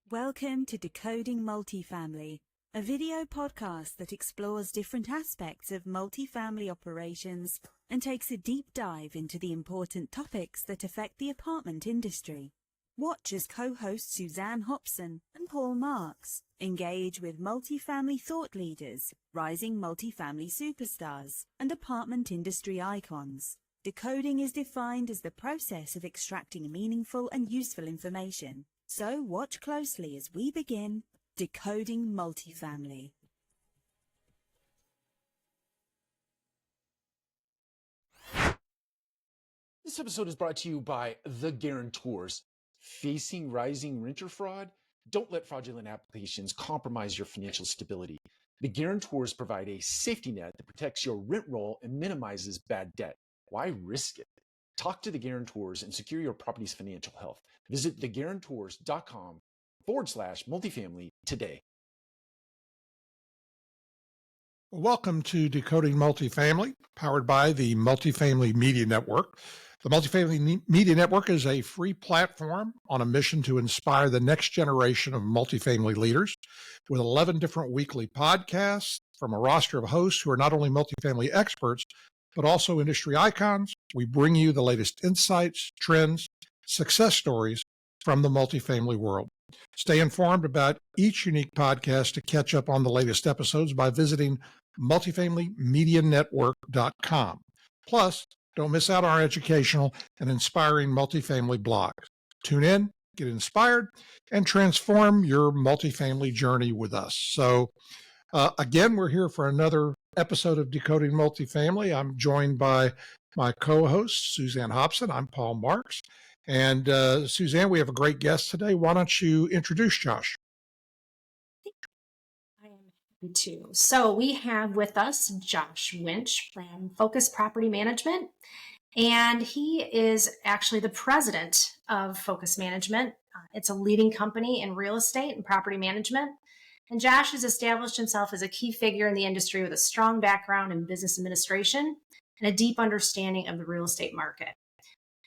Welcome to Decoding Multifamily, a video podcast that explores different aspects of multifamily operations and takes a deep dive into the important topics that affect the apartment industry. Watch as co-hosts Suzanne Hobson and Paul Marks engage with multifamily thought leaders, rising multifamily superstars, and apartment industry icons. Decoding is defined as the process of extracting meaningful and useful information. So watch closely as we begin Decoding Multifamily. This episode is brought to you by The Guarantors. Facing rising renter fraud? Don't let fraudulent applications compromise your financial stability. The Guarantors provide a safety net that protects your rent roll and minimizes bad debt. Why risk it? Talk to the Guarantors and secure your property's financial health. Visit theguarantors.com/multifamily today. Welcome to Decoding Multifamily, powered by the Multifamily Media Network. The Multifamily Media Network is a free platform on a mission to inspire the next generation of multifamily leaders with 11 different weekly podcasts from a roster of hosts who are not only multifamily experts, but also industry icons. We bring you the latest insights, trends, success stories from the multifamily world. Stay informed about each unique podcast to catch up on the latest episodes by visiting multifamilymedianetwork.com. Plus, don't miss out on our educational and inspiring multifamily blogs. Tune in, get inspired, and transform your multifamily journey with us. So, again, we're here for another episode of Decoding Multifamily. I'm joined by my co-host, Suzanne Hobson. I'm Paul Marks. And Suzanne, we have a great guest today. Why don't you introduce Josh? I am happy to. So we have with us Josh Winch from Focus Property Management, and he is actually the president of Focus Management. It's a leading company in real estate and property management. And Josh has established himself as a key figure in the industry with a strong background in business administration and a deep understanding of the real estate market.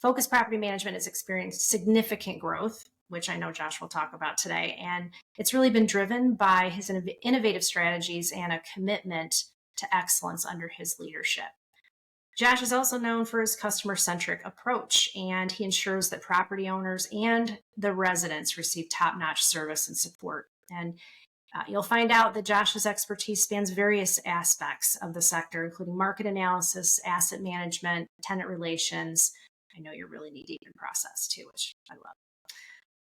Focus Property Management has experienced significant growth, which I know Josh will talk about today, and it's really been driven by his innovative strategies and a commitment to excellence under his leadership. Josh is also known for his customer-centric approach, and he ensures that property owners and the residents receive top-notch service and support. And you'll find out that Josh's expertise spans various aspects of the sector, including market analysis, asset management, tenant relations. I know you're really knee-deep in process too, which I love.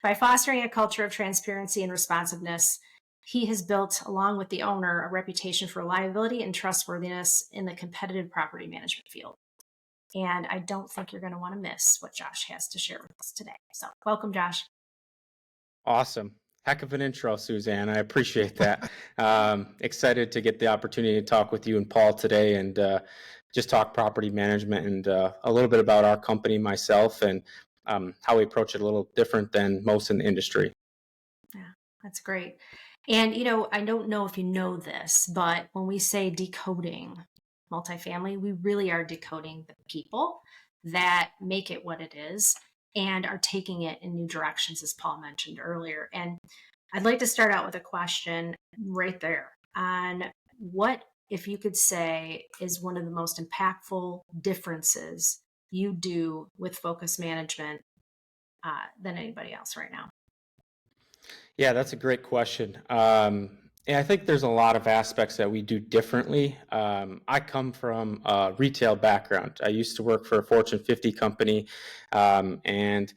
By fostering a culture of transparency and responsiveness, he has built, along with the owner, a reputation for reliability and trustworthiness in the competitive property management field. And I don't think you're going to want to miss what Josh has to share with us today. So welcome, Josh. Awesome. Heck of an intro, Suzanne. I appreciate that. Excited to get the opportunity to talk with you and Paul today and just talk property management and a little bit about our company, myself, and how we approach it a little different than most in the industry. Yeah, that's great. And, I don't know if you know this, but when we say decoding multifamily, we really are decoding the people that make it what it is and are taking it in new directions, as Paul mentioned earlier. And I'd like to start out with a question right there on what, if you could say, is one of the most impactful differences you do with Focus Management than anybody else right now? Yeah, that's a great question. And I think there's a lot of aspects that we do differently. I come from a retail background. I used to work for a Fortune 50 company, and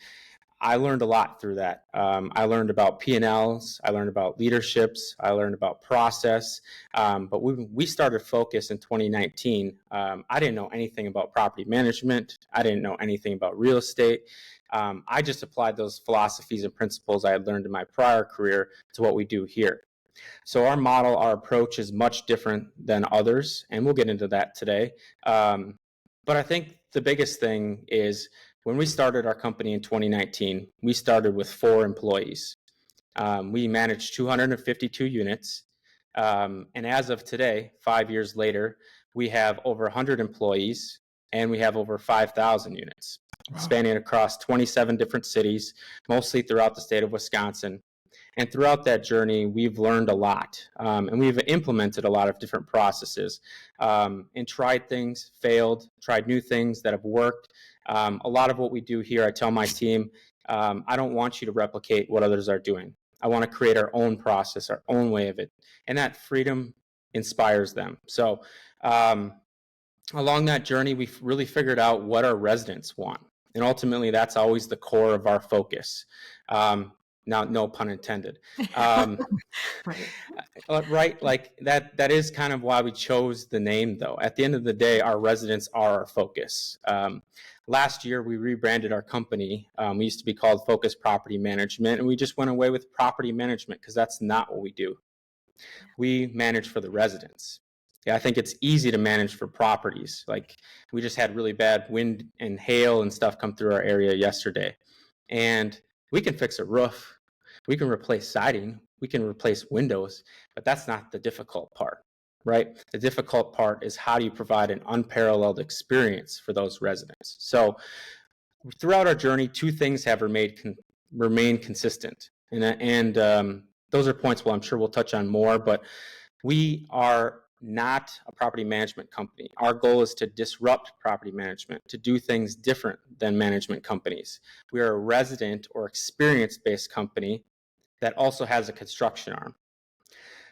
I learned a lot through that. I learned about P&Ls, I learned about leaderships, I learned about process. But we started Focus in 2019. I didn't know anything about property management. I didn't know anything about real estate. I just applied those philosophies and principles I had learned in my prior career to what we do here. So our model, our approach is much different than others, and we'll get into that today. But I think the biggest thing is when we started our company in 2019, we started with 4 employees. We managed 252 units. And as of today, 5 years later, we have over 100 employees and we have over 5,000 units, spanning across 27 different cities, mostly throughout the state of Wisconsin. And throughout that journey, we've learned a lot, and we've implemented a lot of different processes, and tried things, failed, tried new things that have worked. A lot of what we do here, I tell my team, I don't want you to replicate what others are doing. I want to create our own process, our own way of it. And that freedom inspires them. So along that journey, we've really figured out what our residents want. And ultimately, that's always the core of our focus. Now, no pun intended. Right, like that is kind of why we chose the name, though. At the end of the day, our residents are our focus. Last year, we rebranded our company. We used to be called Focus Property Management, and we just went away with property management because that's not what we do. We manage for the residents. Yeah, I think it's easy to manage for properties. Like, we just had really bad wind and hail and stuff come through our area yesterday. And we can fix a roof. We can replace siding. We can replace windows, but that's not the difficult part, right? The difficult part is how do you provide an unparalleled experience for those residents? So throughout our journey, two things have remained consistent. And those are points, well, I'm sure we'll touch on more, but we are not a property management company. Our goal is to disrupt property management, to do things different than management companies. We are a resident or experience-based company that also has a construction arm.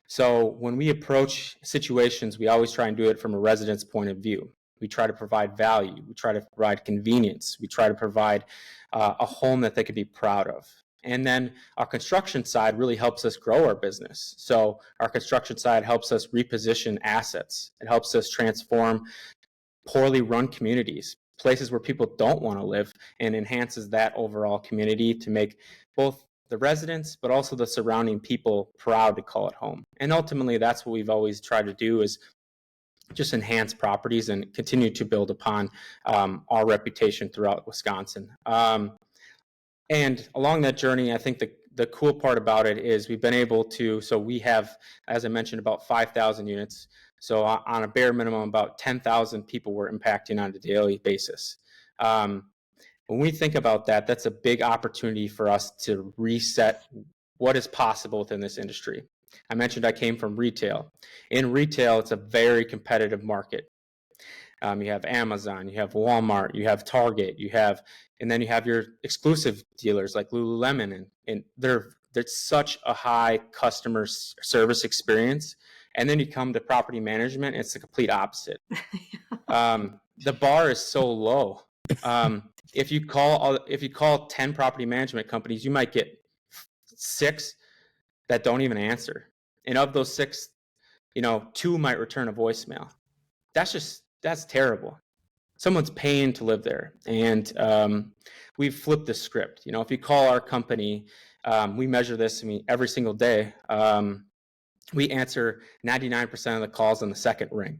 So when we approach situations, we always try and do it from a resident's point of view. We try to provide value. We try to provide convenience. We try to provide a home that they can be proud of. And then our construction side really helps us grow our business. So our construction side helps us reposition assets. It helps us transform poorly run communities, places where people don't want to live, and enhances that overall community to make both the residents, but also the surrounding people proud to call it home. And ultimately, that's what we've always tried to do, is just enhance properties and continue to build upon our reputation throughout Wisconsin. And along that journey, I think the cool part about it is we've been able to, so we have, as I mentioned, about 5,000 units. So on a bare minimum, about 10,000 people we're impacting on a daily basis. When we think about that, that's a big opportunity for us to reset what is possible within this industry. I mentioned I came from retail. In retail, it's a very competitive market. You have Amazon, you have Walmart, you have Target, and then you have your exclusive dealers like Lululemon, and there's such a high customer service experience. And then you come to property management, it's the complete opposite. The bar is so low. If you call 10 property management companies, you might get 6 that don't even answer. And of those 6, 2 might return a voicemail. That's terrible. Someone's paying to live there. And we've flipped the script. If you call our company, we measure this every single day. We answer 99% of the calls on the second ring.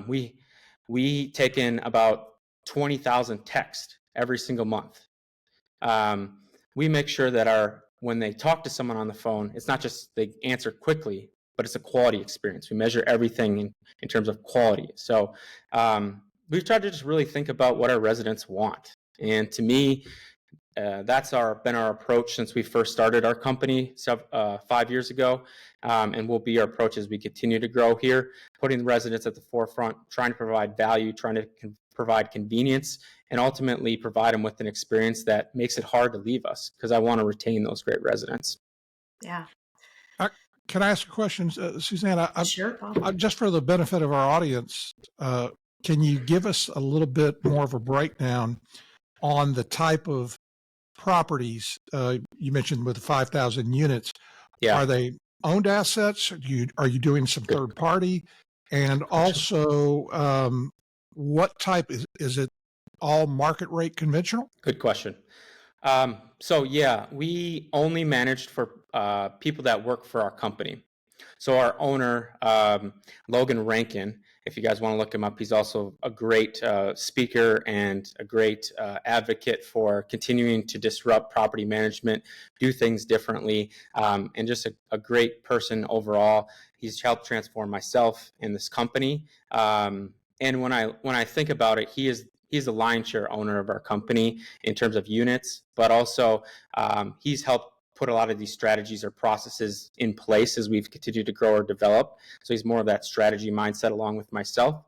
We take in about 20,000 texts every single month. We make sure that when they talk to someone on the phone, it's not just they answer quickly, but it's a quality experience. We measure everything in terms of quality. So we've tried to just really think about what our residents want. And to me, that's been our approach since we first started our company 5 years ago, and will be our approach as we continue to grow here, putting the residents at the forefront, trying to provide value, trying to provide convenience, and ultimately provide them with an experience that makes it hard to leave us, because I want to retain those great residents. Yeah. Can I ask a question, Susanna? Sure, Bob. Just for the benefit of our audience, can you give us a little bit more of a breakdown on the type of properties you mentioned with 5,000 units? Yeah. Are they owned assets? Are you doing some third party? And also, what type is it? All market rate conventional? Good question. So yeah, we only managed for people that work for our company. So our owner, Logan Rankin, if you guys want to look him up, he's also a great speaker and a great advocate for continuing to disrupt property management, do things differently, and just a great person overall. He's helped transform myself and this company. And when I think about it, he's the lion's share owner of our company in terms of units, but also he's helped put a lot of these strategies or processes in place as we've continued to grow or develop. So he's more of that strategy mindset along with myself.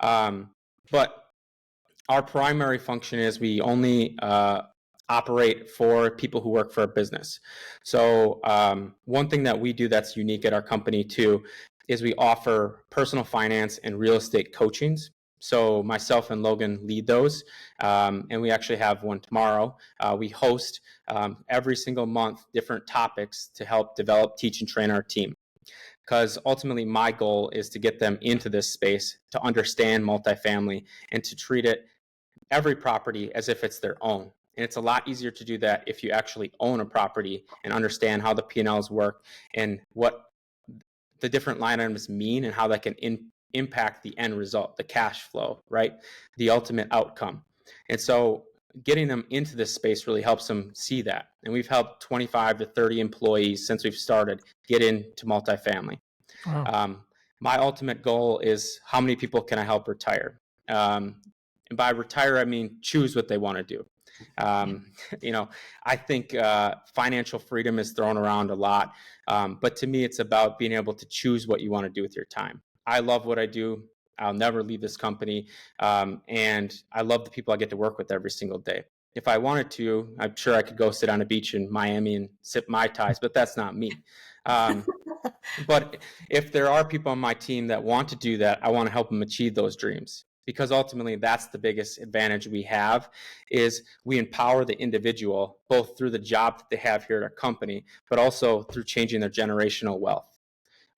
But our primary function is we only operate for people who work for a business. So one thing that we do that's unique at our company too is we offer personal finance and real estate coachings. So myself and Logan lead those, and we actually have one tomorrow. We host every single month different topics to help develop, teach, and train our team. Because ultimately my goal is to get them into this space, to understand multifamily, and to treat it, every property, as if it's their own. And it's a lot easier to do that if you actually own a property and understand how the P&Ls work and what the different line items mean and how that can impact the end result, the cash flow, right? The ultimate outcome. And so getting them into this space really helps them see that. And we've helped 25 to 30 employees since we've started get into multifamily. Wow. My ultimate goal is how many people can I help retire? And by retire, I mean choose what they want to do. I think financial freedom is thrown around a lot, but to me, it's about being able to choose what you want to do with your time. I love what I do. I'll never leave this company, and I love the people I get to work with every single day. If I wanted to, I'm sure I could go sit on a beach in Miami and sip Mai Tais, but that's not me. But if there are people on my team that want to do that, I want to help them achieve those dreams. Because ultimately that's the biggest advantage we have, is we empower the individual both through the job that they have here at our company, but also through changing their generational wealth.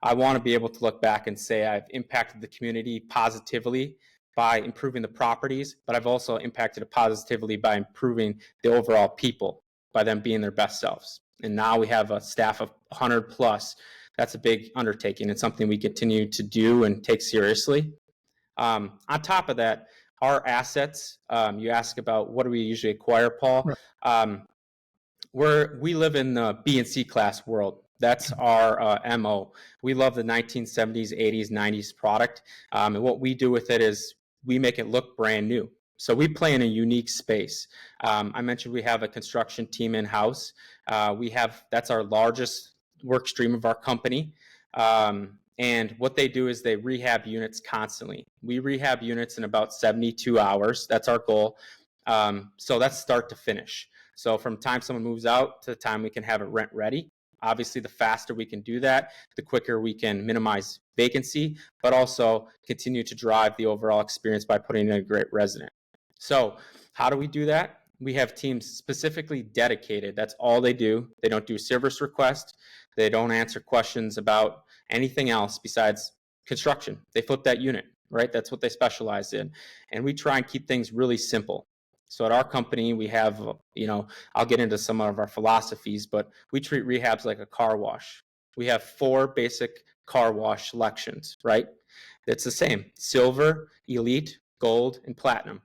I want to be able to look back and say I've impacted the community positively by improving the properties, but I've also impacted it positively by improving the overall people, by them being their best selves. And now we have a staff of 100 plus. That's a big undertaking. It's something we continue to do and take seriously. On top of that, our assets, you ask about what do we usually acquire, Paul? Right. We live in the B and C class world. That's our MO. We love the 1970s, 80s, 90s product. And what we do with it is we make it look brand new. So we play in a unique space. I mentioned we have a construction team in-house. That's our largest work stream of our company. And what they do is they rehab units constantly. We rehab units in about 72 hours. That's our goal. So that's start to finish. So from the time someone moves out to the time we can have it rent ready. Obviously, the faster we can do that, the quicker we can minimize vacancy, but also continue to drive the overall experience by putting in a great resident. So how do we do that? We have teams specifically dedicated. That's all they do. They don't do service requests. They don't answer questions about anything else besides construction. They flip that unit, right? That's what they specialize in. And we try and keep things really simple. So at our company, we have, I'll get into some of our philosophies, but we treat rehabs like a car wash. We have 4 basic car wash selections, right? It's the same: silver, elite, gold, and platinum.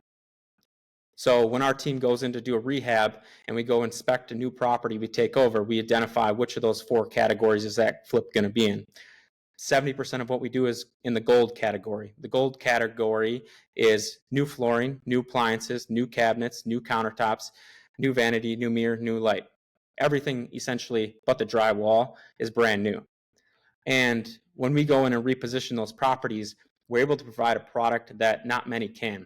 So when our team goes in to do a rehab and we go inspect a new property we take over, we identify which of those 4 categories is that flip going to be in. 70% of what we do is in the gold category. The gold category is new flooring, new appliances, new cabinets, new countertops, new vanity, new mirror, new light. Everything essentially but the drywall is brand new. And when we go in and reposition those properties, we're able to provide a product that not many can.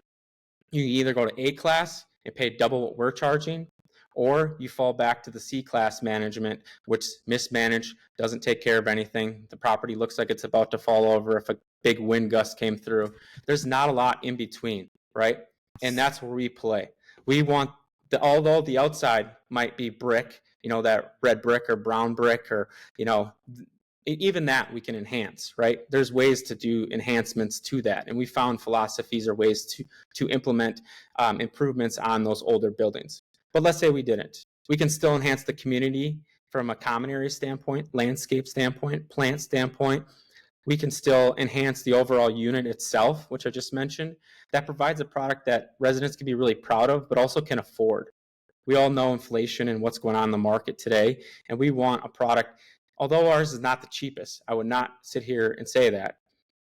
You either go to A class and pay double what we're charging, or you fall back to the C class management, which mismanaged, doesn't take care of anything. The property looks like it's about to fall over if a big wind gust came through. There's not a lot in between, right? And that's where we play. We want although the outside might be brick, that red brick or brown brick, or, even that we can enhance, right? There's ways to do enhancements to that. And we found philosophies or ways to implement improvements on those older buildings. But let's say we didn't. We can still enhance the community from a common area standpoint, landscape standpoint, plant standpoint. We can still enhance the overall unit itself, which I just mentioned. That provides a product that residents can be really proud of, but also can afford. We all know inflation and what's going on in the market today, and we want a product. Although ours is not the cheapest, I would not sit here and say that.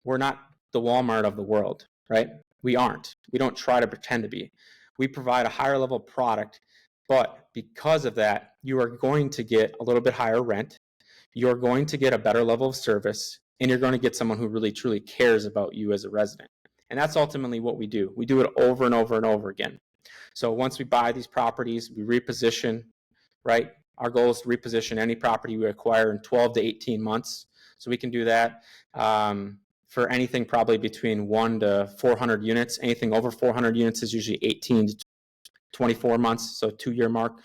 We're not the Walmart of the world, right? We aren't. We don't try to pretend to be. We provide a higher level product But because of that, you are going to get a little bit higher rent. You're going to get a better level of service, and you're going to get someone who really truly cares about you as a resident. And that's ultimately what we do. We do it over and over and over again. So once we buy these properties, we reposition, right? Our goal is to reposition any property we acquire in 12 to 18 months. So we can do that for anything probably between 1 to 400 units. Anything over 400 units is usually 18 to 24 months, so 2-year mark.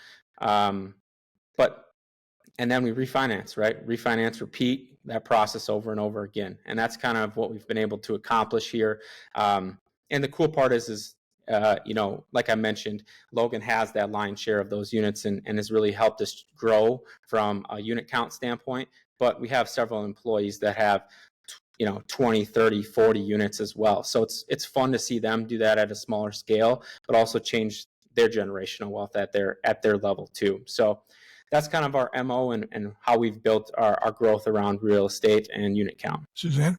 And then we refinance, right? Refinance, repeat that process over and over again. And that's kind of what we've been able to accomplish here. And the cool part is like I mentioned, Logan has that lion's share of those units and has really helped us grow from a unit count standpoint. But we have several employees that have 20, 30, 40 units as well. So it's fun to see them do that at a smaller scale, but also change their generational wealth at their level too. So that's kind of our MO and how we've built our growth around real estate and unit count. Suzanne?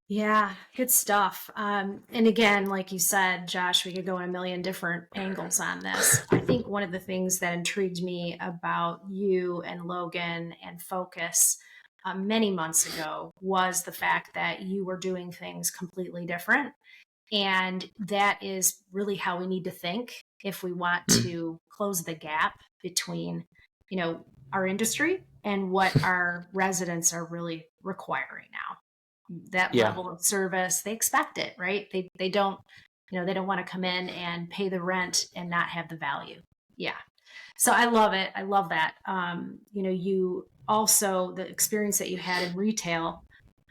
Yeah, good stuff. And again, like you said, Josh, we could go in a million different angles on this. I think one of the things that intrigued me about you and Logan and Focus many months ago was the fact that you were doing things completely different. And that is really how we need to think if we want to close the gap between, our industry and what our residents are really requiring now. That level of service, they expect it, right? They don't, they don't want to come in and pay the rent and not have the value. Yeah. So I love it. I love that. You also, the experience that you had in retail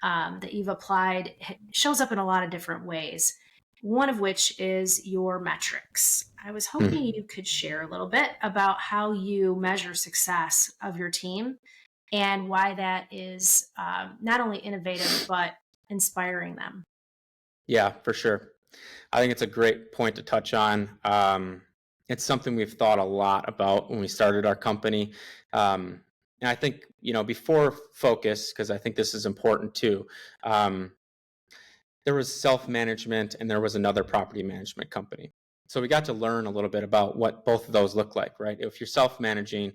that you've applied shows up in a lot of different ways. One of which is your metrics. I was hoping you could share a little bit about how you measure success of your team and why that is not only innovative, but inspiring them. Yeah, for sure. I think it's a great point to touch on. It's something we've thought a lot about when we started our company. And I think, before Focus, because I think this is important too, there was self-management and there was another property management company. So we got to learn a little bit about what both of those look like, right? If you're self-managing,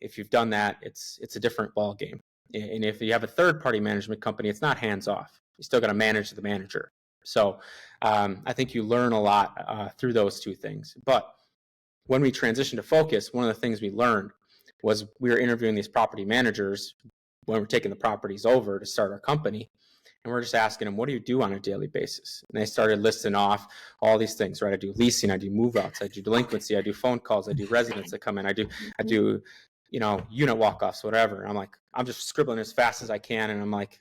if you've done that, it's a different ball game. And if you have a third-party management company, it's not hands-off. You still got to manage the manager. So I think you learn a lot through those two things. But when we transitioned to Focus, one of the things we learned was we were interviewing these property managers when we're taking the properties over to start our company. And we're just asking them, what do you do on a daily basis? And they started listing off all these things, right? I do leasing, I do move-outs, I do delinquency, I do phone calls, I do residents that come in, I do unit walk-offs, whatever. And I'm just scribbling as fast as I can. And I'm like,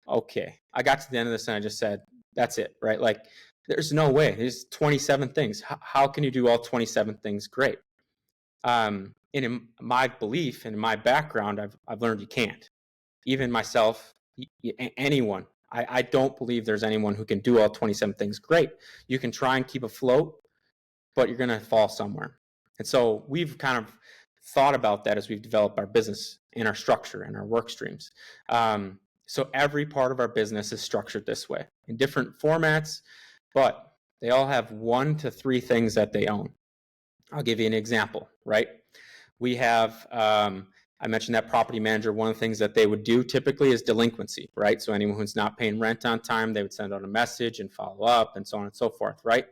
okay. I got to the end of this and I just said, that's it, right? Like, there's no way. There's 27 things. How can you do all 27 things great? And in my belief and in my background, I've learned you can't. Even myself, anyone. I don't believe there's anyone who can do all 27 things great. You can try and keep afloat, but you're going to fall somewhere. And so we've kind of thought about that as we've developed our business and our structure and our work streams. So every part of our business is structured this way in different formats, but they all have 1 to 3 things that they own. I'll give you an example, right? We have, I mentioned that property manager, one of the things that they would do typically is delinquency, right? So anyone who's not paying rent on time, they would send out a message and follow up and so on and so forth, right?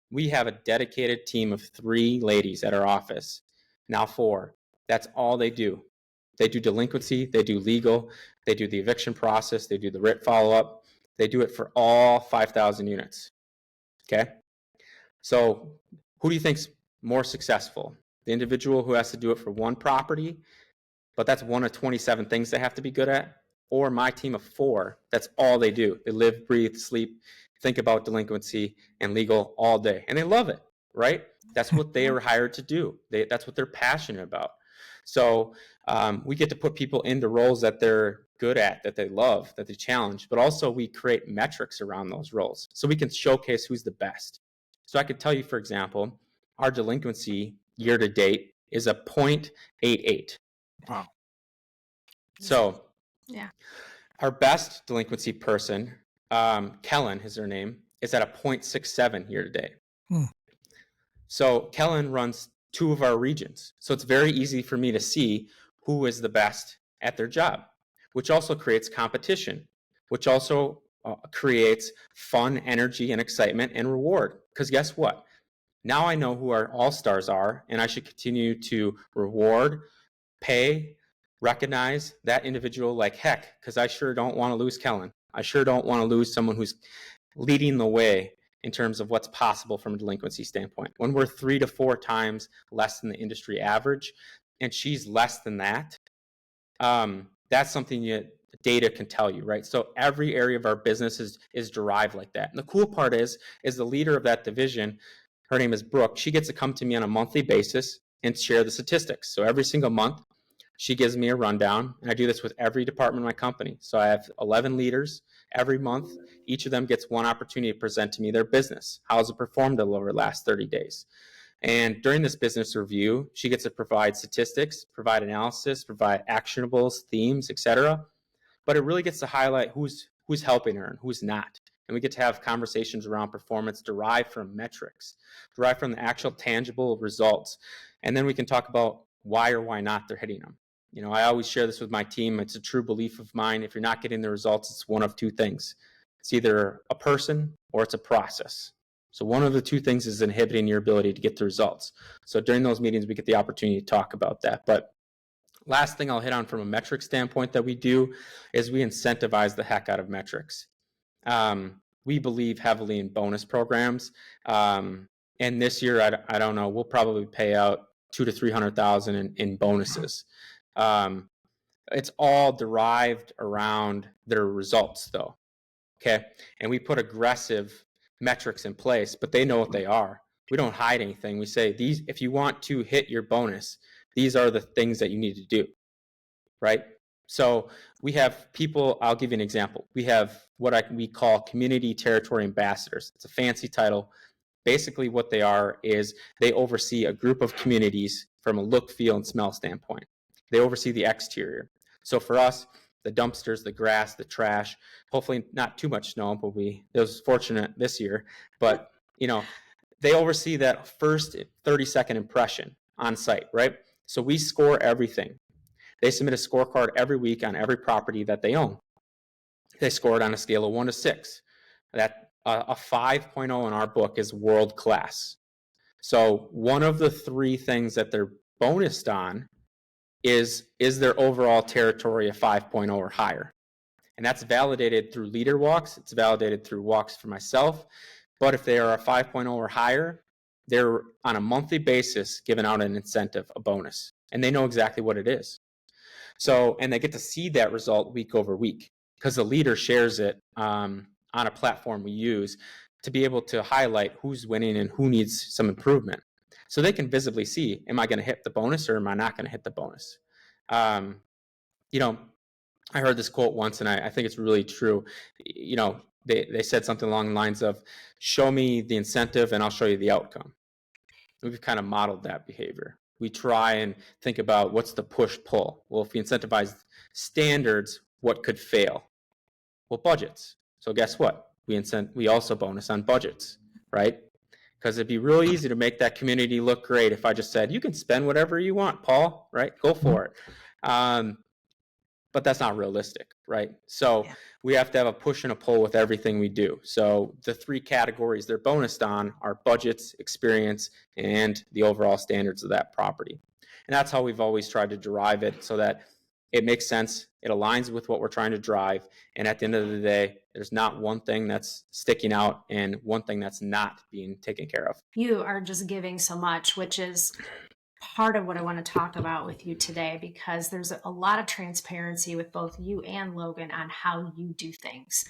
We have a dedicated team of 3 ladies at our office, now 4. That's all they do. They do delinquency, they do legal, they do the eviction process, they do the writ follow-up. They do it for all 5,000 units, okay? So who do you think's more successful? The individual who has to do it for one property, but that's 1 of 27 things they have to be good at, or my team of 4, that's all they do. They live, breathe, sleep, think about delinquency and legal all day, and they love it, right? That's what they were hired to do. That's what they're passionate about. So we get to put people into roles that they're good at, that they love, that they challenge, but also we create metrics around those roles so we can showcase who's the best. So I could tell you, for example, our delinquency year to date is a 0.88. Wow. So yeah, our best delinquency person, Kellen is her name, is at a 0.67 year to date. So Kellen runs two of our regions. So it's very easy for me to see who is the best at their job, which also creates competition, which also creates fun, energy, and excitement and reward. Because guess what? Now I know who our all-stars are, and I should continue to reward, pay, recognize that individual like heck, because I sure don't want to lose Kellen. I sure don't want to lose someone who's leading the way in terms of what's possible from a delinquency standpoint. When we're 3 to 4 times less than the industry average, and she's less than that, that's something data can tell you, right? So every area of our business is derived like that. And the cool part is the leader of that division, her name is Brooke, she gets to come to me on a monthly basis and share the statistics. So every single month, she gives me a rundown, and I do this with every department in my company. So I have 11 leaders. Every month, each of them gets one opportunity to present to me their business. How has it performed over the last 30 days? And during this business review, she gets to provide statistics, provide analysis, provide actionables, themes, etc. But it really gets to highlight who's helping her and who's not. And we get to have conversations around performance derived from metrics, derived from the actual tangible results. And then we can talk about why or why not they're hitting them. You know, I always share this with my team. It's a true belief of mine. If you're not getting the results, it's one of two things. It's either a person or it's a process. So one of the two things is inhibiting your ability to get the results. So during those meetings, we get the opportunity to talk about that. But last thing I'll hit on from a metric standpoint that we do is we incentivize the heck out of metrics. We believe heavily in bonus programs. And this year, I don't know, we'll probably pay out $200,000 to $300,000 in bonuses. It's all derived around their results, though. Okay, and we put aggressive metrics in place, but they know what they are. We don't hide anything. We say these: if you want to hit your bonus, these are the things that you need to do, right? So we have people. I'll give you an example. We have what we call community territory ambassadors. It's a fancy title. Basically, what they are is they oversee a group of communities from a look, feel, and smell standpoint. They oversee the exterior. So for us, the dumpsters, the grass, the trash, hopefully not too much snow, but it was fortunate this year. But, you know, they oversee that first 30-second impression on site, right? So we score everything. They submit a scorecard every week on every property that they own. They score it on a scale of 1 to 6. That a 5.0 in our book is world class. So one of the 3 things that they're bonused on is their overall territory a 5.0 or higher. And that's validated through leader walks. It's validated through walks for myself. But if they are a 5.0 or higher, they're on a monthly basis given out an incentive, a bonus. And they know exactly what it is. So, and they get to see that result week over week because the leader shares it on a platform we use to be able to highlight who's winning and who needs some improvement. So they can visibly see, am I going to hit the bonus or am I not going to hit the bonus? You know, I heard this quote once and I think it's really true. You know, they said something along the lines of, show me the incentive and I'll show you the outcome. We've kind of modeled that behavior. We try and think about what's the push-pull. Well, if we incentivize standards, what could fail? Well, budgets. So guess what? We also bonus on budgets, right? Because it'd be real easy to make that community look great if I just said, you can spend whatever you want, Paul, right? Go for it. But that's not realistic, right? So we have to have a push and a pull with everything we do. So the 3 categories they're bonused on are budgets, experience, and the overall standards of that property. And that's how we've always tried to derive it so that it makes sense, it aligns with what we're trying to drive, and at the end of the day, there's not one thing that's sticking out and one thing that's not being taken care of. You are just giving so much, which is part of what I want to talk about with you today, because there's a lot of transparency with both you and Logan on how you do things.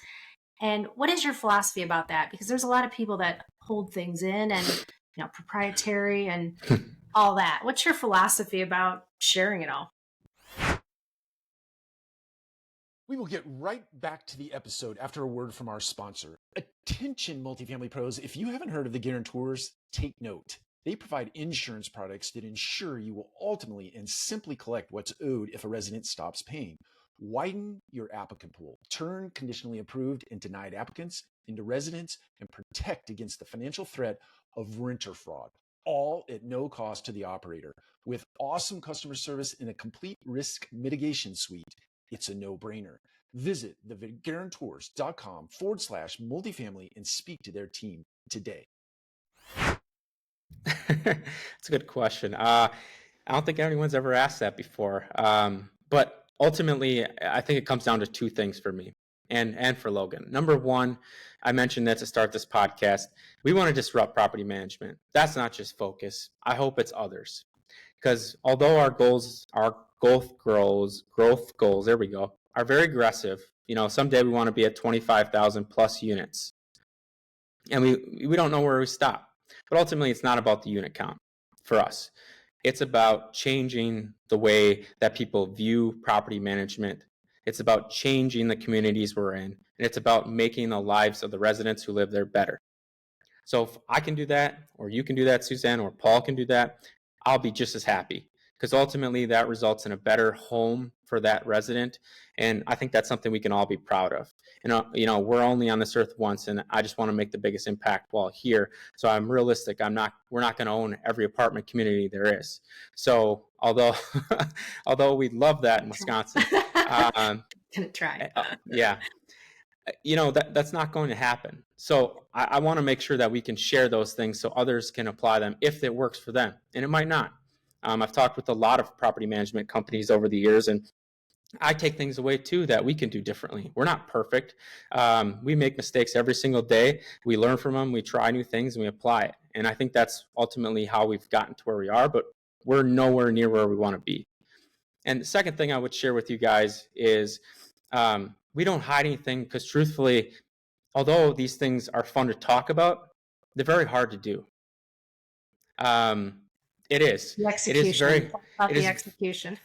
And what is your philosophy about that? Because there's a lot of people that hold things in and, you know, proprietary and all that. What's your philosophy about sharing it all? We will get right back to the episode after a word from our sponsor. Attention, multifamily pros, if you haven't heard of the Guarantors, take note. They provide insurance products that ensure you will ultimately and simply collect what's owed if a resident stops paying. Widen your applicant pool, turn conditionally approved and denied applicants into residents, and protect against the financial threat of renter fraud. all at no cost to the operator. With awesome customer service and a complete risk mitigation suite, it's a no-brainer. Visit theguarantors.com/multifamily and speak to their team today. It's a good question. I don't think anyone's ever asked that before. But ultimately, I think it comes down to two things for me and for Logan. Number one, I mentioned that to start this podcast. We want to disrupt property management. That's not just Focus. I hope it's others. Because although our growth goals, there we go, are very aggressive. Someday we want to be at 25,000 plus units. And we don't know where we stop. But ultimately, it's not about the unit count for us. It's about changing the way that people view property management. It's about changing the communities we're in. And it's about making the lives of the residents who live there better. So if I can do that, or you can do that, Suzanne, or Paul can do that, I'll be just as happy. Because ultimately, that results in a better home for that resident. And I think that's something we can all be proud of. And, we're only on this earth once, and I just want to make the biggest impact while here. So I'm realistic. We're not going to own every apartment community there is. So although we'd love that in Wisconsin, Gonna try. yeah, that's not going to happen. So I want to make sure that we can share those things so others can apply them if it works for them, and it might not. I've talked with a lot of property management companies over the years, and I take things away too that we can do differently. We're not perfect. We make mistakes every single day. We learn from them. We try new things and we apply it. And I think that's ultimately how we've gotten to where we are, but we're nowhere near where we want to be. And the second thing I would share with you guys is we don't hide anything, because truthfully, although these things are fun to talk about, they're very hard to do. It is. The execution. Execution.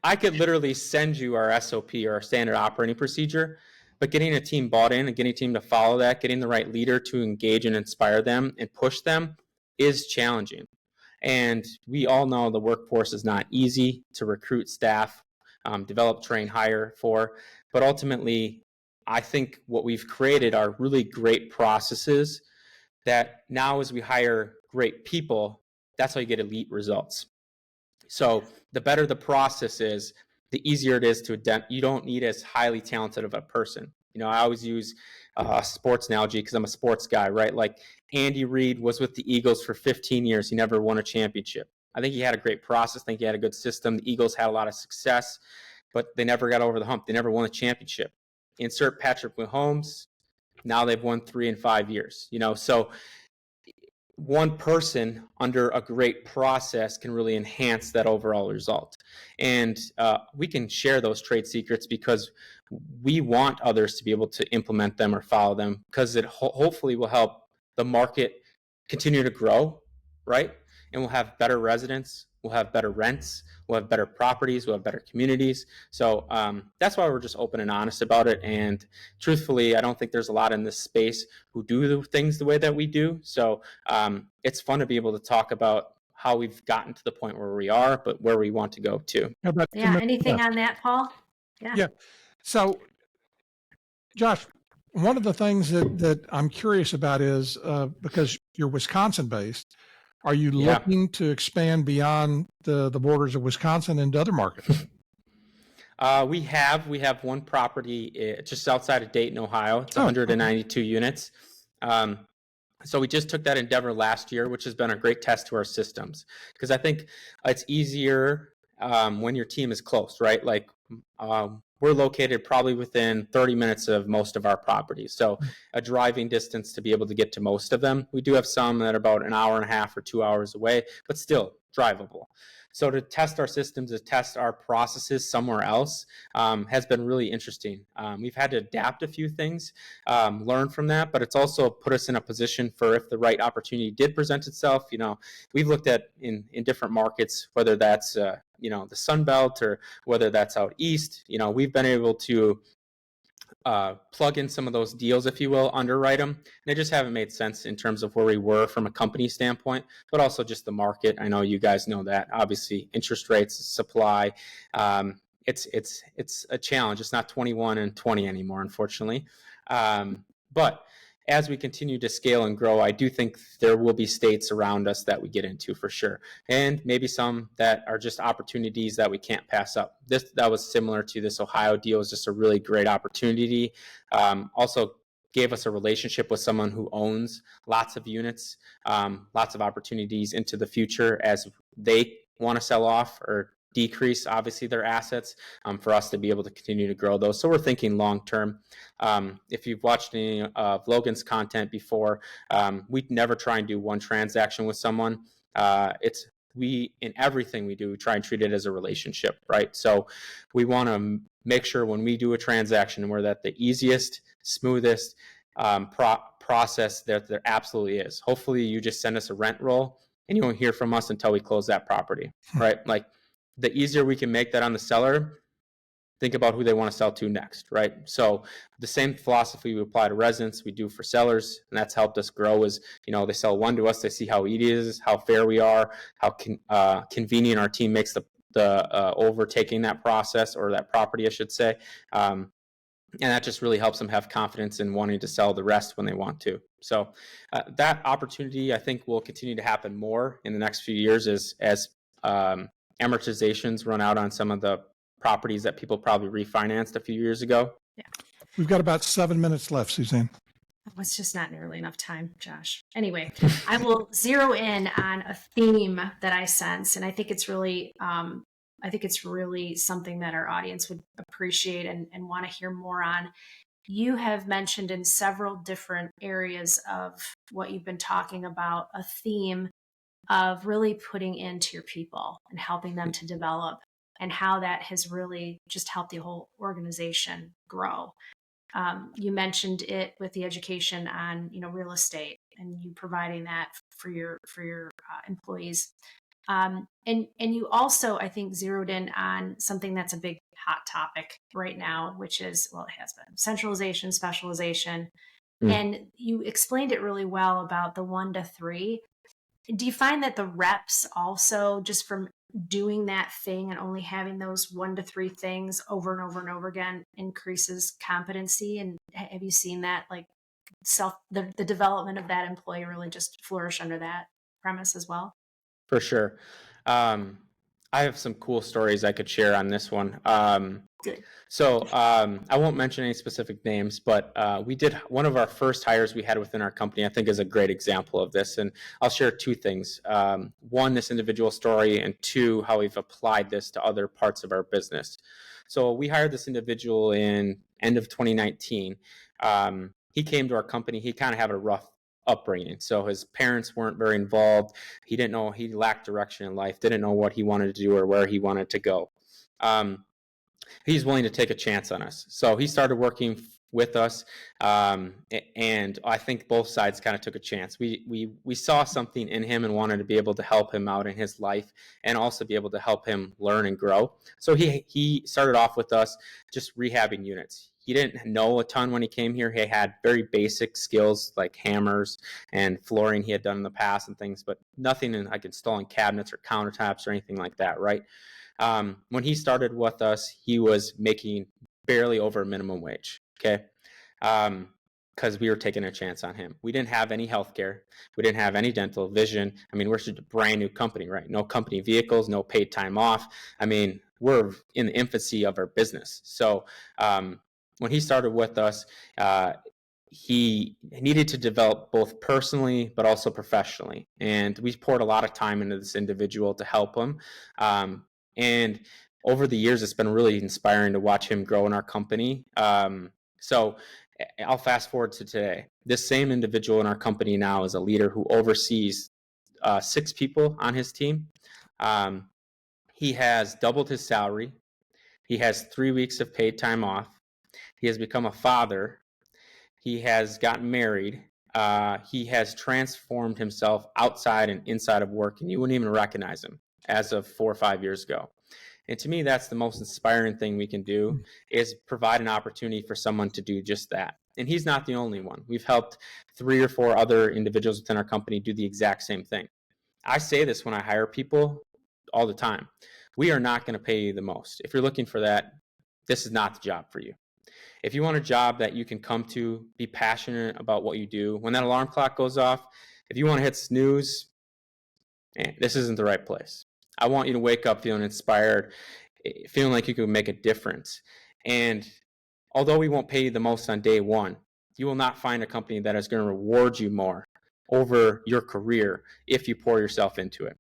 I could literally send you our SOP or our standard operating procedure, but getting a team bought in and getting a team to follow that, getting the right leader to engage and inspire them and push them is challenging. And we all know the workforce is not easy to recruit staff, develop, train, hire for. But ultimately, I think what we've created are really great processes that now, as we hire great people, that's how you get elite results. So the better the process is, the easier it is to adapt. You don't need as highly talented of a person. I always use a sports analogy because I'm a sports guy, right? Like Andy Reid was with the Eagles for 15 years. He never won a championship. I think he had a great process. I think he had a good system. The Eagles had a lot of success, but they never got over the hump. They never won a championship. Insert Patrick Mahomes. Now they've won 3 in 5 years. So one person under a great process can really enhance that overall result. And we can share those trade secrets because we want others to be able to implement them or follow them, because it hopefully will help the market continue to grow, right? And we'll have better residents, we'll have better rents, we'll have better properties, we'll have better communities. So that's why we're just open and honest about it. And truthfully, I don't think there's a lot in this space who do the things the way that we do. So it's fun to be able to talk about how we've gotten to the point where we are, but where we want to go to. Yeah. Anything on that, Paul? Yeah. So, Josh, one of the things that I'm curious about is because you're Wisconsin based, are you looking to expand beyond the borders of Wisconsin into other markets? We have one property just outside of Dayton, Ohio. It's 192 units. So we just took that endeavor last year, which has been a great test to our systems, because I think it's easier when your team is close, right? Like we're located probably within 30 minutes of most of our properties. So a driving distance to be able to get to most of them. We do have some that are about an hour and a half or 2 hours away, but still drivable. So to test our systems, to test our processes somewhere else has been really interesting. We've had to adapt a few things, learn from that, but it's also put us in a position for if the right opportunity did present itself. We've looked at in different markets, whether that's the Sun Belt or whether that's out east. We've been able to plug in some of those deals, if you will, underwrite them. And they just haven't made sense in terms of where we were from a company standpoint, but also just the market. I know you guys know that. Obviously, interest rates, supply, it's a challenge. It's not 21 and 20 anymore, unfortunately. But as we continue to scale and grow, I do think there will be states around us that we get into for sure. And maybe some that are just opportunities that we can't pass up. That was similar to this Ohio deal. It was just a really great opportunity. Also gave us a relationship with someone who owns lots of units, lots of opportunities into the future as they want to sell off or decrease, obviously, their assets, for us to be able to continue to grow those. So we're thinking long term. If you've watched any of Logan's content before, we'd never try and do one transaction with someone. We, in everything we do, we try and treat it as a relationship, right? So we want to make sure when we do a transaction, we're at the easiest, smoothest process that there absolutely is. Hopefully you just send us a rent roll and you won't hear from us until we close that property, right? Like, the easier we can make that on the seller, think about who they want to sell to next, right? So the same philosophy we apply to residents, we do for sellers, and that's helped us grow. Is, they sell one to us, they see how easy it is, how fair we are, how convenient our team makes the overtaking that process, or that property, I should say. And that just really helps them have confidence in wanting to sell the rest when they want to. So that opportunity, I think, will continue to happen more in the next few years as amortizations run out on some of the properties that people probably refinanced a few years ago. Yeah. We've got about 7 minutes left, Suzanne. It's just not nearly enough time, Josh. Anyway, I will zero in on a theme that I sense, and I think it's really something that our audience would appreciate and want to hear more on. You have mentioned in several different areas of what you've been talking about a theme of really putting into your people and helping them to develop, and how that has really just helped the whole organization grow. You mentioned it with the education on, real estate, and you providing that for your employees. And you also, I think, zeroed in on something that's a big hot topic right now, which is, well, it has been centralization, specialization. And you explained it really well about the 1 to 3. Do you find that the reps also, just from doing that thing and only having those 1 to 3 things over and over and over again, increases competency? And have you seen that, like, the development of that employee really just flourish under that premise as well? For sure. I have some cool stories I could share on this one. Good. So I won't mention any specific names, but we did one of our first hires we had within our company, I think, is a great example of this. And I'll share 2 things. One, this individual story, and 2, how we've applied this to other parts of our business. So we hired this individual in end of 2019. He came to our company. He kind of had a rough upbringing. So his parents weren't very involved. He didn't know, he lacked direction in life, didn't know what he wanted to do or where he wanted to go. He's willing to take a chance on us. So he started working with us. And I think both sides kind of took a chance. We saw something in him and wanted to be able to help him out in his life, and also be able to help him learn and grow. So he started off with us just rehabbing units. He didn't know a ton when he came here. He had very basic skills like hammers and flooring he had done in the past and things, but nothing in like installing cabinets or countertops or anything like that, right? When he started with us, he was making barely over minimum wage, okay? Because we were taking a chance on him. We didn't have any healthcare. We didn't have any dental, vision. I mean, we're just a brand new company, right? No company vehicles, no paid time off. I mean, we're in the infancy of our business. So when he started with us, he needed to develop both personally but also professionally. And we poured a lot of time into this individual to help him. And over the years, it's been really inspiring to watch him grow in our company. So I'll fast forward to today. This same individual in our company now is a leader who oversees 6 people on his team. He has doubled his salary. He has 3 weeks of paid time off. He has become a father. He has gotten married. He has transformed himself outside and inside of work, and you wouldn't even recognize him as of 4 or 5 years ago. And to me, that's the most inspiring thing we can do, is provide an opportunity for someone to do just that. And he's not the only one. We've helped 3 or 4 other individuals within our company do the exact same thing. I say this when I hire people all the time. We are not going to pay you the most. If you're looking for that, this is not the job for you. If you want a job that you can come to, be passionate about what you do, when that alarm clock goes off, if you want to hit snooze, this isn't the right place. I want you to wake up feeling inspired, feeling like you can make a difference. And although we won't pay you the most on day one, you will not find a company that is going to reward you more over your career if you pour yourself into it.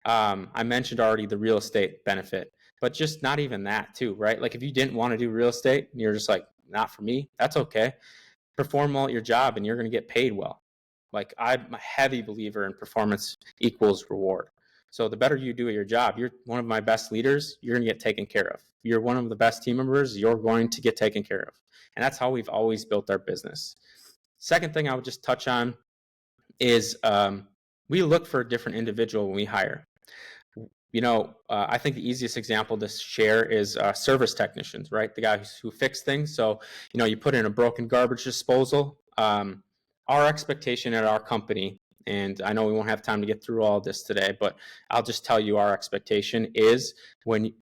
I mentioned already the real estate benefit, but just not even that too, right? Like if you didn't want to do real estate and you're just like, not for me, that's okay. Perform well at your job and you're going to get paid well. Like I'm a heavy believer in performance equals reward. So the better you do at your job, you're one of my best leaders, you're going to get taken care of. You're one of the best team members, you're going to get taken care of. And that's how we've always built our business. Second thing I would just touch on is we look for a different individual when we hire. I think the easiest example to share is service technicians, right? The guys who fix things. So, you put in a broken garbage disposal. Our expectation at our company, and I know we won't have time to get through all this today, but I'll just tell you our expectation is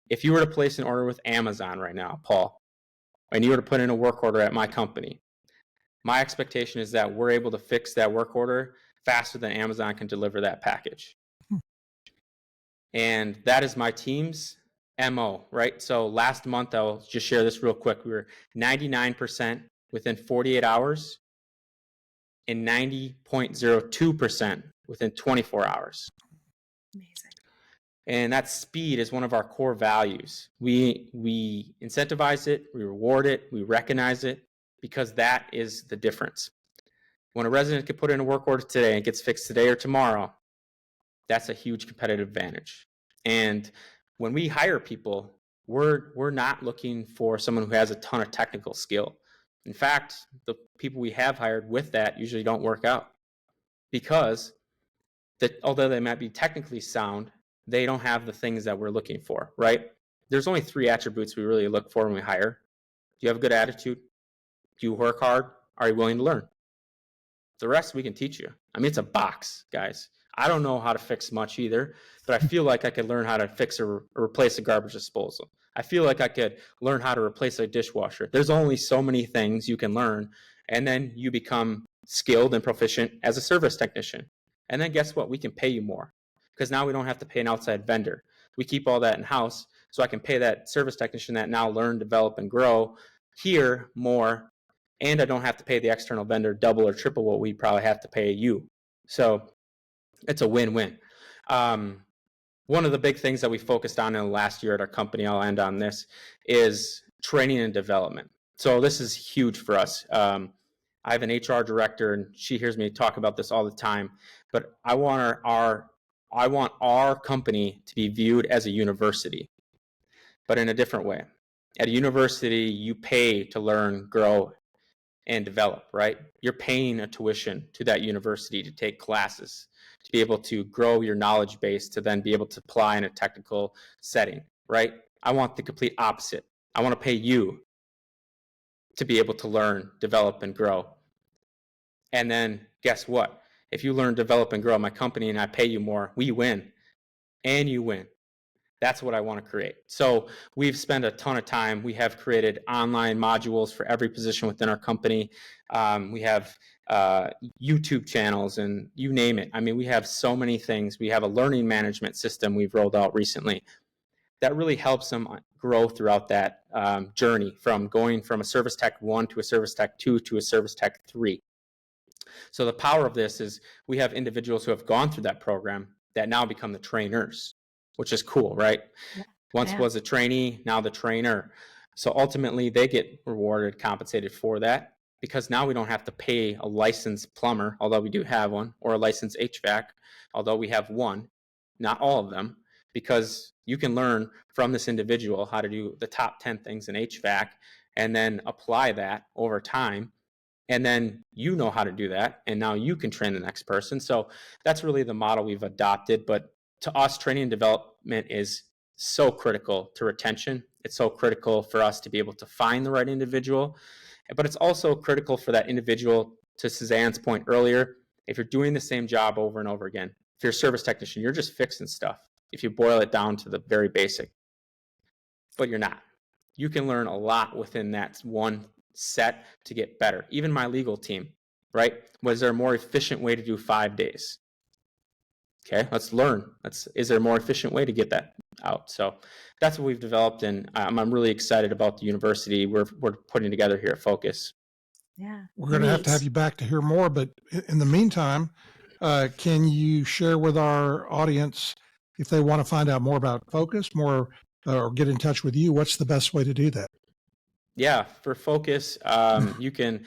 if you were to place an order with Amazon right now, Paul, and you were to put in a work order at my company, my expectation is that we're able to fix that work order faster than Amazon can deliver that package. And that is my team's MO, right? So last month, I'll just share this real quick. We were 99% within 48 hours and 90.02% within 24 hours. Amazing. And that speed is one of our core values. We incentivize it, we reward it, we recognize it, because that is the difference. When a resident can put in a work order today and gets fixed today or tomorrow, that's a huge competitive advantage. And when we hire people, we're not looking for someone who has a ton of technical skill. In fact, the people we have hired with that usually don't work out because although they might be technically sound, they don't have the things that we're looking for, right? There's only 3 attributes we really look for when we hire. Do you have a good attitude? Do you work hard? Are you willing to learn? The rest we can teach you. I mean, it's a box, guys. I don't know how to fix much either, but I feel like I could learn how to fix or replace a garbage disposal. I feel like I could learn how to replace a dishwasher. There's only so many things you can learn, and then you become skilled and proficient as a service technician. And then guess what? We can pay you more because now we don't have to pay an outside vendor. We keep all that in-house, so I can pay that service technician that now learn, develop, and grow here more, and I don't have to pay the external vendor double or triple what we probably have to pay you. So it's a win-win. One of the big things that we focused on in the last year at our company, I'll end on this, is training and development. So this is huge for us. I have an HR director, and she hears me talk about this all the time. But I want our company to be viewed as a university, but in a different way. At a university, you pay to learn, grow, and develop, right? You're paying a tuition to that university to take classes, to be able to grow your knowledge base, to then be able to apply in a technical setting, right? I want the complete opposite. I want to pay you to be able to learn, develop, and grow. And then guess what? If you learn, develop, and grow my company and I pay you more, we win and you win. That's what I want to create. So we've spent a ton of time. We have created online modules for every position within our company. We have YouTube channels and you name it. I mean, we have so many things. We have a learning management system we've rolled out recently that really helps them grow throughout that journey from going from a service tech 1 to a service tech 2 to a service tech 3. So the power of this is we have individuals who have gone through that program that now become the trainers, which is cool, right? Yeah. Once was a trainee, now the trainer. So ultimately they get rewarded, compensated for that because now we don't have to pay a licensed plumber, although we do have one, or a licensed HVAC, although we have one, not all of them, because you can learn from this individual how to do the top 10 things in HVAC and then apply that over time. And then you know how to do that. And now you can train the next person. So that's really the model we've adopted. But to us, training and development is so critical to retention. It's so critical for us to be able to find the right individual. But it's also critical for that individual, to Suzanne's point earlier, if you're doing the same job over and over again, if you're a service technician, you're just fixing stuff. If you boil it down to the very basic, but you're not. you can learn a lot within that one set to get better. Even my legal team, right? Was there a more efficient way to do 5 days? Okay, let's learn. Is there a more efficient way to get that out? So that's what we've developed, and I'm really excited about the university we're putting together here at Focus. Yeah. We're going to have you back to hear more, but in the meantime, can you share with our audience, if they want to find out more about Focus, more or get in touch with you, what's the best way to do that? Yeah, for Focus, you can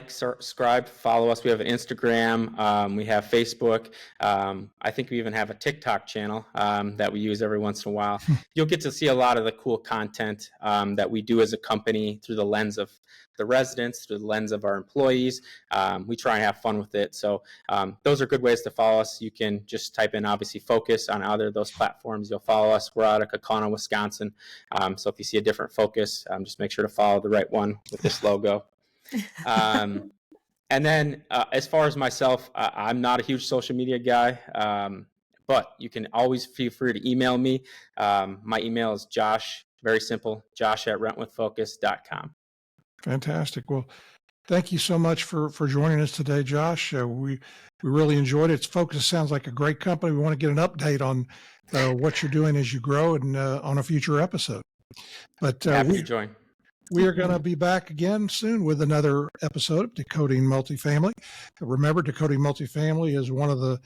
subscribe, follow us. We have an Instagram, we have Facebook. I think we even have a TikTok channel that we use every once in a while. You'll get to see a lot of the cool content that we do as a company through the lens of the residents, through the lens of our employees. We try and have fun with it. So those are good ways to follow us. You can just type in, obviously, Focus on either of those platforms. You'll follow us. We're out of Kaukauna, Wisconsin. So if you see a different Focus, just make sure to follow the right one with this logo. And then as far as myself, I'm not a huge social media guy, but you can always feel free to email me. My email is Josh, very simple, josh@rentwithfocus.com. Fantastic. Well, thank you so much for joining us today, Josh. We really enjoyed it. Focus sounds like a great company. We want to get an update on what you're doing as you grow and on a future episode. But happy to join. We are going to be back again soon with another episode of Decoding Multifamily. Remember, Decoding Multifamily is one of the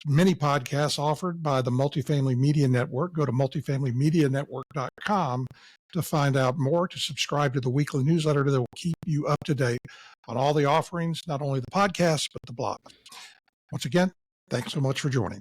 many podcasts offered by the Multifamily Media Network. Go to multifamilymedianetwork.com to find out more, to subscribe to the weekly newsletter that will keep you up to date on all the offerings, not only the podcasts, but the blog. Once again, thanks so much for joining.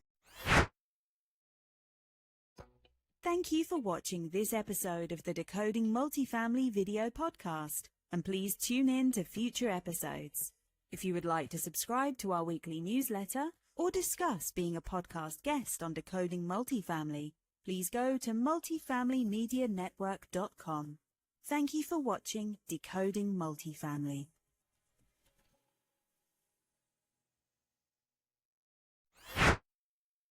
Thank you for watching this episode of the Decoding Multifamily video podcast, and please tune in to future episodes. If you would like to subscribe to our weekly newsletter or discuss being a podcast guest on Decoding Multifamily, please go to multifamilymedianetwork.com. Thank you for watching Decoding Multifamily.